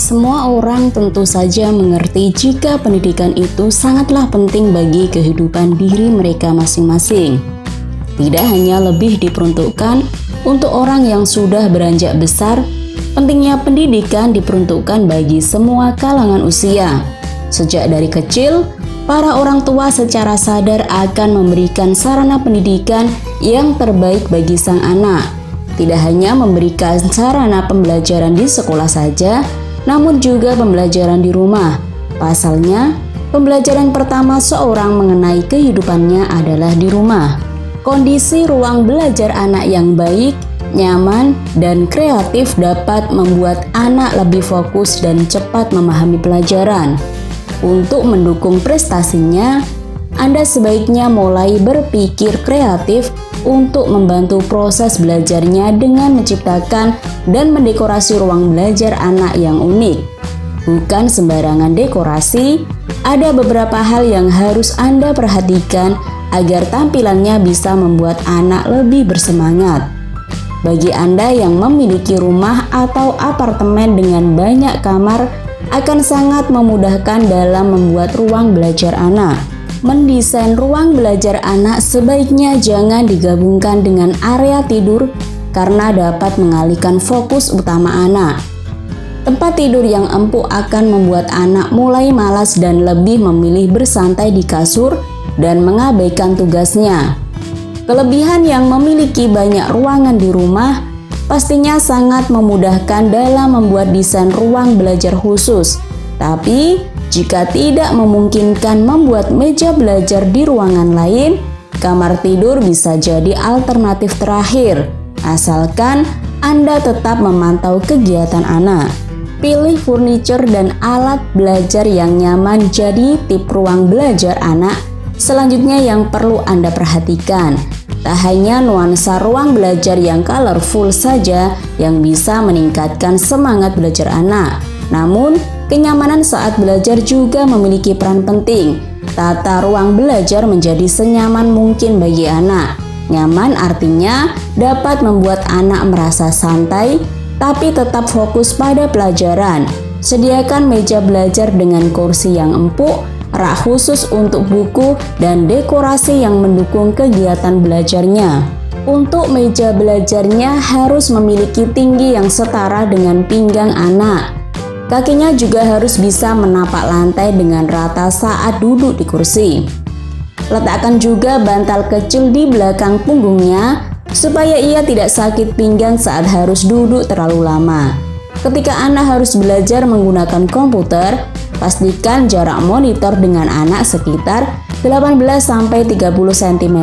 Semua orang tentu saja mengerti jika pendidikan itu sangatlah penting bagi kehidupan diri mereka masing-masing. Tidak hanya lebih diperuntukkan untuk orang yang sudah beranjak besar, pentingnya pendidikan diperuntukkan bagi semua kalangan usia. Sejak dari kecil, para orang tua secara sadar akan memberikan sarana pendidikan yang terbaik bagi sang anak. Tidak hanya memberikan sarana pembelajaran di sekolah saja, namun juga pembelajaran di rumah. Pasalnya, pembelajaran pertama seorang mengenai kehidupannya adalah di rumah. Kondisi ruang belajar anak yang baik, nyaman, dan kreatif dapat membuat anak lebih fokus dan cepat memahami pelajaran. Untuk mendukung prestasinya, Anda sebaiknya mulai berpikir kreatif untuk membantu proses belajarnya dengan menciptakan dan mendekorasi ruang belajar anak yang unik. Bukan sembarangan dekorasi, ada beberapa hal yang harus Anda perhatikan agar tampilannya bisa membuat anak lebih bersemangat. Bagi Anda yang memiliki rumah atau apartemen dengan banyak kamar, akan sangat memudahkan dalam membuat ruang belajar anak. Mendesain ruang belajar anak sebaiknya jangan digabungkan dengan area tidur karena dapat mengalihkan fokus utama anak. Tempat tidur yang empuk akan membuat anak mulai malas dan lebih memilih bersantai di kasur dan mengabaikan tugasnya. Kelebihan yang memiliki banyak ruangan di rumah pastinya sangat memudahkan dalam membuat desain ruang belajar khusus. Tapi, jika tidak memungkinkan membuat meja belajar di ruangan lain, kamar tidur bisa jadi alternatif terakhir, asalkan Anda tetap memantau kegiatan anak. Pilih furniture dan alat belajar yang nyaman jadi tip ruang belajar anak. Selanjutnya yang perlu Anda perhatikan, tak hanya nuansa ruang belajar yang colorful saja yang bisa meningkatkan semangat belajar anak, namun kenyamanan saat belajar juga memiliki peran penting. Tata ruang belajar menjadi senyaman mungkin bagi anak. Nyaman artinya dapat membuat anak merasa santai, tapi tetap fokus pada pelajaran. Sediakan meja belajar dengan kursi yang empuk, rak khusus untuk buku, dan dekorasi yang mendukung kegiatan belajarnya. Untuk meja belajarnya harus memiliki tinggi yang setara dengan pinggang anak. Kakinya juga harus bisa menapak lantai dengan rata saat duduk di kursi. Letakkan juga bantal kecil di belakang punggungnya supaya ia tidak sakit pinggang saat harus duduk terlalu lama. Ketika anak harus belajar menggunakan komputer, pastikan jarak monitor dengan anak sekitar 18-30 cm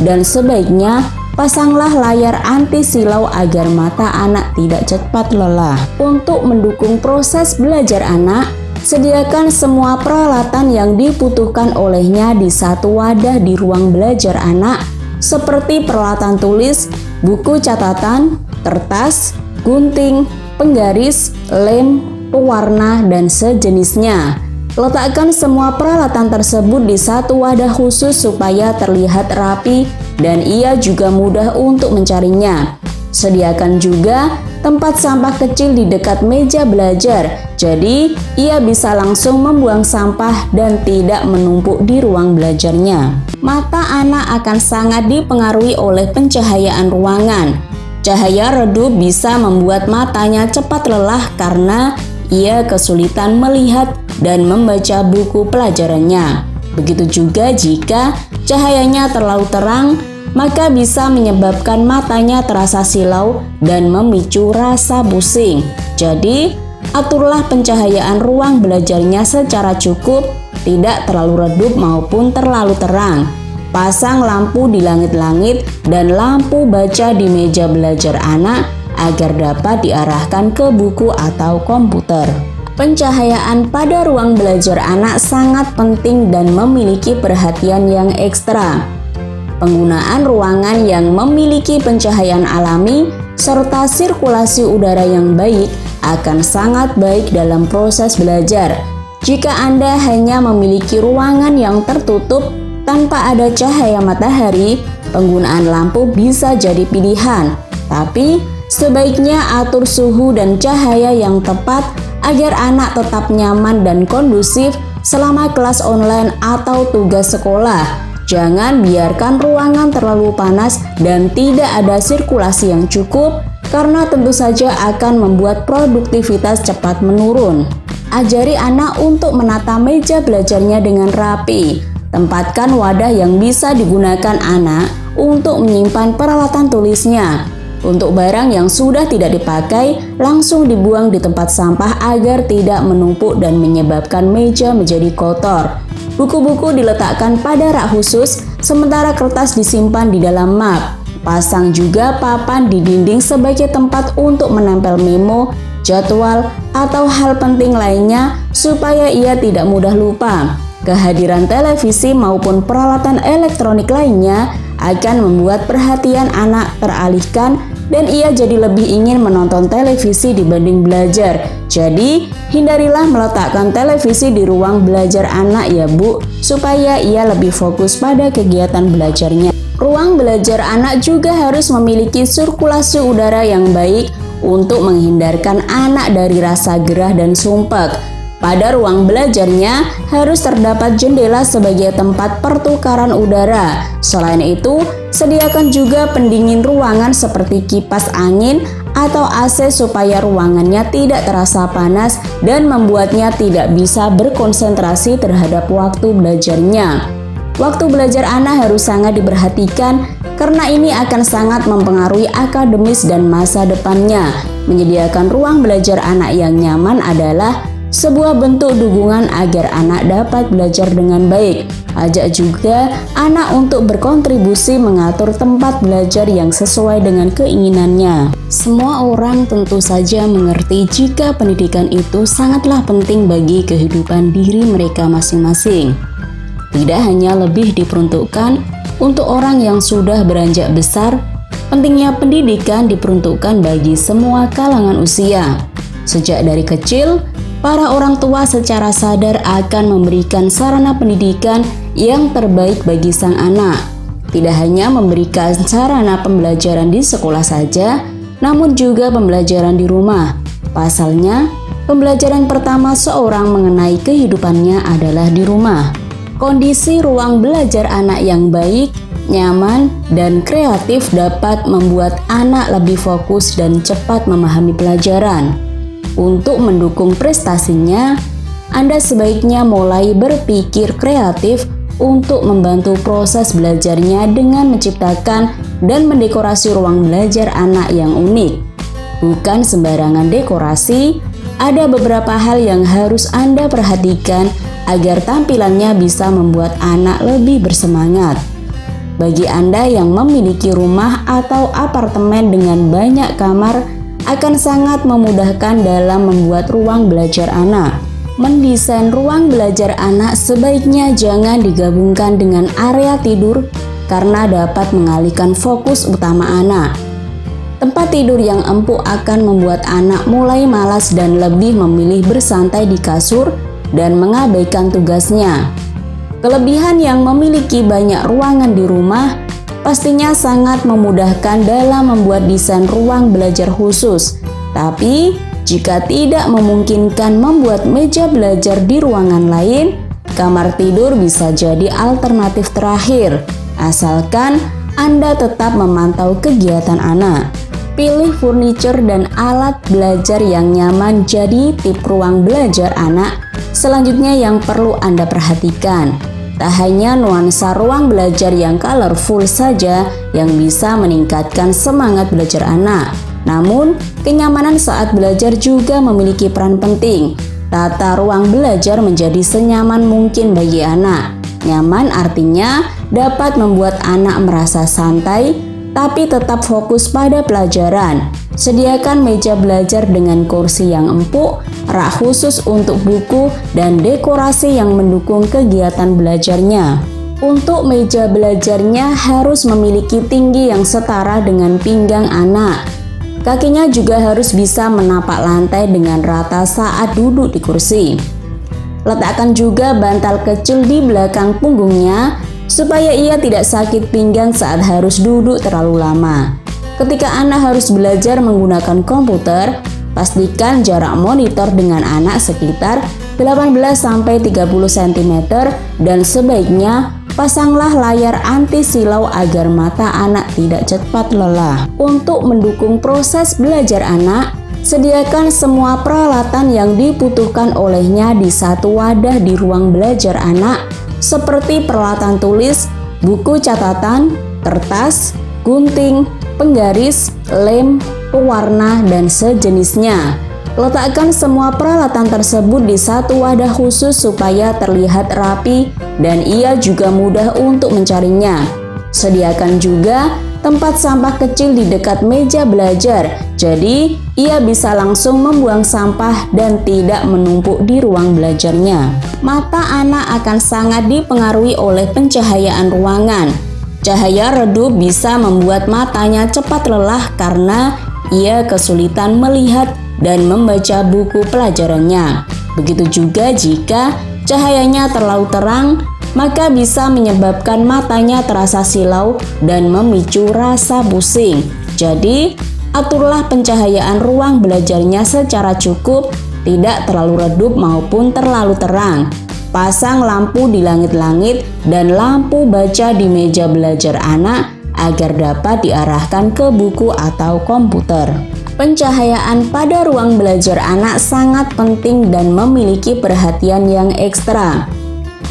dan sebaiknya pasanglah layar anti silau agar mata anak tidak cepat lelah. Untuk mendukung proses belajar anak, sediakan semua peralatan yang dibutuhkan olehnya di satu wadah di ruang belajar anak, seperti peralatan tulis, buku catatan, kertas, gunting, penggaris, lem, pewarna, dan sejenisnya. Letakkan semua peralatan tersebut di satu wadah khusus supaya terlihat rapi dan ia juga mudah untuk mencarinya. Sediakan juga tempat sampah kecil di dekat meja belajar, jadi ia bisa langsung membuang sampah dan tidak menumpuk di ruang belajarnya. Mata anak akan sangat dipengaruhi oleh pencahayaan ruangan. Cahaya redup bisa membuat matanya cepat lelah karena ia kesulitan melihat dan membaca buku pelajarannya. Begitu juga jika cahayanya terlalu terang, maka bisa menyebabkan matanya terasa silau dan memicu rasa pusing. Jadi, aturlah pencahayaan ruang belajarnya secara cukup, tidak terlalu redup maupun terlalu terang. Pasang lampu di langit-langit dan lampu baca di meja belajar anak agar dapat diarahkan ke buku atau komputer. Pencahayaan pada ruang belajar anak sangat penting dan memiliki perhatian yang ekstra. Penggunaan ruangan yang memiliki pencahayaan alami serta sirkulasi udara yang baik akan sangat baik dalam proses belajar. Jika Anda hanya memiliki ruangan yang tertutup tanpa ada cahaya matahari, penggunaan lampu bisa jadi pilihan. Tapi Sebaiknya atur suhu dan cahaya yang tepat agar anak tetap nyaman dan kondusif selama kelas online atau tugas sekolah. Jangan biarkan ruangan terlalu panas dan tidak ada sirkulasi yang cukup, karena tentu saja akan membuat produktivitas cepat menurun. Ajari anak untuk menata meja belajarnya dengan rapi. Tempatkan wadah yang bisa digunakan anak untuk menyimpan peralatan tulisnya. Untuk barang yang sudah tidak dipakai, langsung dibuang di tempat sampah agar tidak menumpuk dan menyebabkan meja menjadi kotor. Buku-buku diletakkan pada rak khusus, sementara kertas disimpan di dalam map. Pasang juga papan di dinding sebagai tempat untuk menempel memo, jadwal, atau hal penting lainnya supaya ia tidak mudah lupa. Kehadiran televisi maupun peralatan elektronik lainnya akan membuat perhatian anak teralihkan dan ia jadi lebih ingin menonton televisi dibanding belajar. Jadi, hindarilah meletakkan televisi di ruang belajar anak ya Bu, supaya ia lebih fokus pada kegiatan belajarnya. Ruang belajar anak juga harus memiliki sirkulasi udara yang baik untuk menghindarkan anak dari rasa gerah dan sumpek. Pada ruang belajarnya harus terdapat jendela sebagai tempat pertukaran udara. Selain itu, sediakan juga pendingin ruangan seperti kipas angin atau AC supaya ruangannya tidak terasa panas dan membuatnya tidak bisa berkonsentrasi terhadap waktu belajarnya. Waktu belajar anak harus sangat diperhatikan karena ini akan sangat mempengaruhi akademis dan masa depannya. Menyediakan ruang belajar anak yang nyaman adalah sebuah bentuk dukungan agar anak dapat belajar dengan baik. Ajak juga anak untuk berkontribusi mengatur tempat belajar yang sesuai dengan keinginannya. Semua orang tentu saja mengerti jika pendidikan itu sangatlah penting bagi kehidupan diri mereka masing-masing. Tidak hanya lebih diperuntukkan untuk orang yang sudah beranjak besar, pentingnya pendidikan diperuntukkan bagi semua kalangan usia. Sejak dari kecil, para orang tua secara sadar akan memberikan sarana pendidikan yang terbaik bagi sang anak. Tidak hanya memberikan sarana pembelajaran di sekolah saja, namun juga pembelajaran di rumah. Pasalnya, pembelajaran pertama seorang mengenai kehidupannya adalah di rumah. Kondisi ruang belajar anak yang baik, nyaman, dan kreatif dapat membuat anak lebih fokus dan cepat memahami pelajaran. Untuk mendukung prestasinya, Anda sebaiknya mulai berpikir kreatif untuk membantu proses belajarnya dengan menciptakan dan mendekorasi ruang belajar anak yang unik. Bukan sembarangan dekorasi, ada beberapa hal yang harus Anda perhatikan agar tampilannya bisa membuat anak lebih bersemangat. Bagi Anda yang memiliki rumah atau apartemen dengan banyak kamar, akan sangat memudahkan dalam membuat ruang belajar anak. Mendesain ruang belajar anak sebaiknya jangan digabungkan dengan area tidur karena dapat mengalihkan fokus utama anak. Tempat tidur yang empuk akan membuat anak mulai malas dan lebih memilih bersantai di kasur dan mengabaikan tugasnya. Kelebihan yang memiliki banyak ruangan di rumah pastinya sangat memudahkan dalam membuat desain ruang belajar khusus. Tapi, jika tidak memungkinkan membuat meja belajar di ruangan lain, kamar tidur bisa jadi alternatif terakhir, asalkan Anda tetap memantau kegiatan anak. Pilih furniture dan alat belajar yang nyaman jadi tip ruang belajar anak. Selanjutnya yang perlu Anda perhatikan, tak hanya nuansa ruang belajar yang colorful saja yang bisa meningkatkan semangat belajar anak, namun kenyamanan saat belajar juga memiliki peran penting. Tata ruang belajar menjadi senyaman mungkin bagi anak. Nyaman artinya dapat membuat anak merasa santai, tapi tetap fokus pada pelajaran. Sediakan meja belajar dengan kursi yang empuk, rak khusus untuk buku, dan dekorasi yang mendukung kegiatan belajarnya. Untuk meja belajarnya harus memiliki tinggi yang setara dengan pinggang anak. Kakinya juga harus bisa menapak lantai dengan rata saat duduk di kursi. Letakkan juga bantal kecil di belakang punggungnya supaya ia tidak sakit pinggang saat harus duduk terlalu lama. ketika anak harus belajar menggunakan komputer, pastikan jarak monitor dengan anak sekitar 18-30 cm dan sebaiknya pasanglah layar anti silau agar mata anak tidak cepat lelah. Untuk mendukung proses belajar anak, sediakan semua peralatan yang dibutuhkan olehnya di satu wadah di ruang belajar anak, seperti peralatan tulis, buku catatan, kertas, gunting, penggaris, lem, pewarna, dan sejenisnya. Letakkan semua peralatan tersebut di satu wadah khusus supaya terlihat rapi dan ia juga mudah untuk mencarinya. Sediakan juga tempat sampah kecil di dekat meja belajar, jadi ia bisa langsung membuang sampah dan tidak menumpuk di ruang belajarnya. Mata anak akan sangat dipengaruhi oleh pencahayaan ruangan. Cahaya redup bisa membuat matanya cepat lelah karena ia kesulitan melihat dan membaca buku pelajarannya. Begitu juga jika cahayanya terlalu terang, maka bisa menyebabkan matanya terasa silau dan memicu rasa pusing. Jadi, aturlah pencahayaan ruang belajarnya secara cukup, tidak terlalu redup maupun terlalu terang. Pasang lampu di langit-langit dan lampu baca di meja belajar anak agar dapat diarahkan ke buku atau komputer. Pencahayaan pada ruang belajar anak sangat penting dan memiliki perhatian yang ekstra.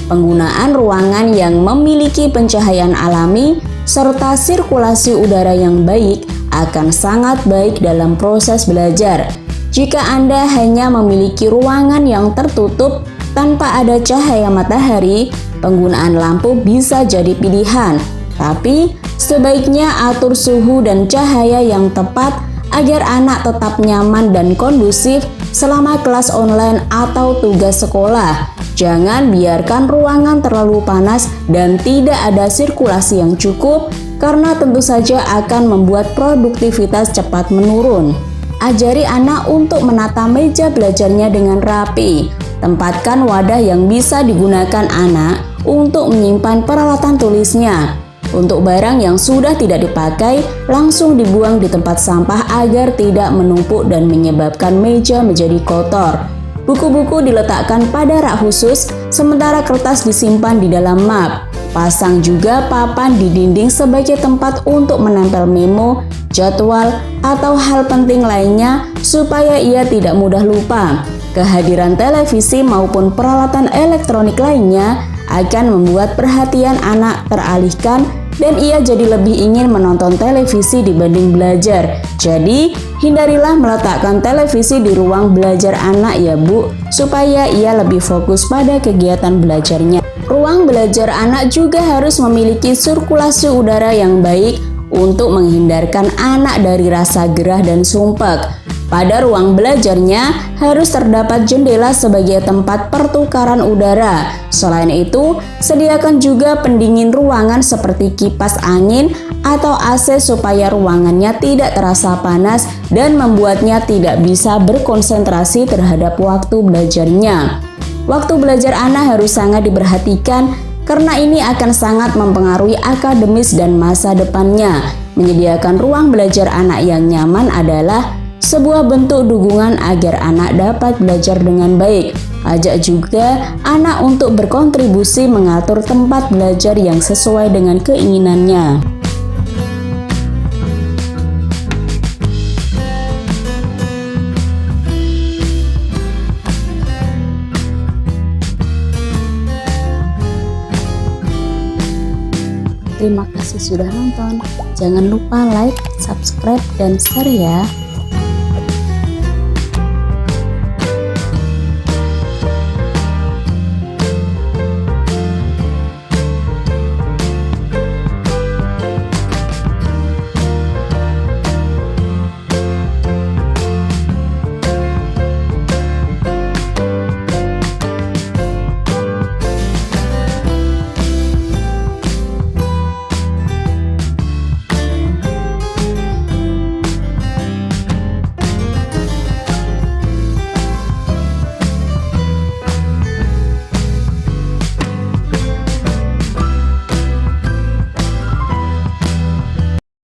Penggunaan ruangan yang memiliki pencahayaan alami serta sirkulasi udara yang baik akan sangat baik dalam proses belajar. Jika Anda hanya memiliki ruangan yang tertutup tanpa ada cahaya matahari, penggunaan lampu bisa jadi pilihan. Tapi, sebaiknya atur suhu dan cahaya yang tepat agar anak tetap nyaman dan kondusif selama kelas online atau tugas sekolah. Jangan biarkan ruangan terlalu panas dan tidak ada sirkulasi yang cukup, karena tentu saja akan membuat produktivitas cepat menurun. Ajari anak untuk menata meja belajarnya dengan rapi. Tempatkan wadah yang bisa digunakan anak untuk menyimpan peralatan tulisnya. Untuk barang yang sudah tidak dipakai, langsung dibuang di tempat sampah agar tidak menumpuk dan menyebabkan meja menjadi kotor. Buku-buku diletakkan pada rak khusus, sementara kertas disimpan di dalam map. Pasang juga papan di dinding sebagai tempat untuk menempel memo, jadwal, atau hal penting lainnya supaya ia tidak mudah lupa. Kehadiran televisi maupun peralatan elektronik lainnya akan membuat perhatian anak teralihkan dan ia jadi lebih ingin menonton televisi dibanding belajar. Jadi, hindarilah meletakkan televisi di ruang belajar anak ya Bu, supaya ia lebih fokus pada kegiatan belajarnya. Ruang belajar anak juga harus memiliki sirkulasi udara yang baik untuk menghindarkan anak dari rasa gerah dan sumpek. Pada ruang belajarnya harus terdapat jendela sebagai tempat pertukaran udara. Selain itu, sediakan juga pendingin ruangan seperti kipas angin atau AC supaya ruangannya tidak terasa panas dan membuatnya tidak bisa berkonsentrasi terhadap waktu belajarnya. Waktu belajar anak harus sangat diperhatikan karena ini akan sangat mempengaruhi akademis dan masa depannya. Menyediakan ruang belajar anak yang nyaman adalah sebuah bentuk dukungan agar anak dapat belajar dengan baik. Ajak juga anak untuk berkontribusi mengatur tempat belajar yang sesuai dengan keinginannya. Terima kasih sudah nonton. Jangan lupa like, subscribe, dan share ya.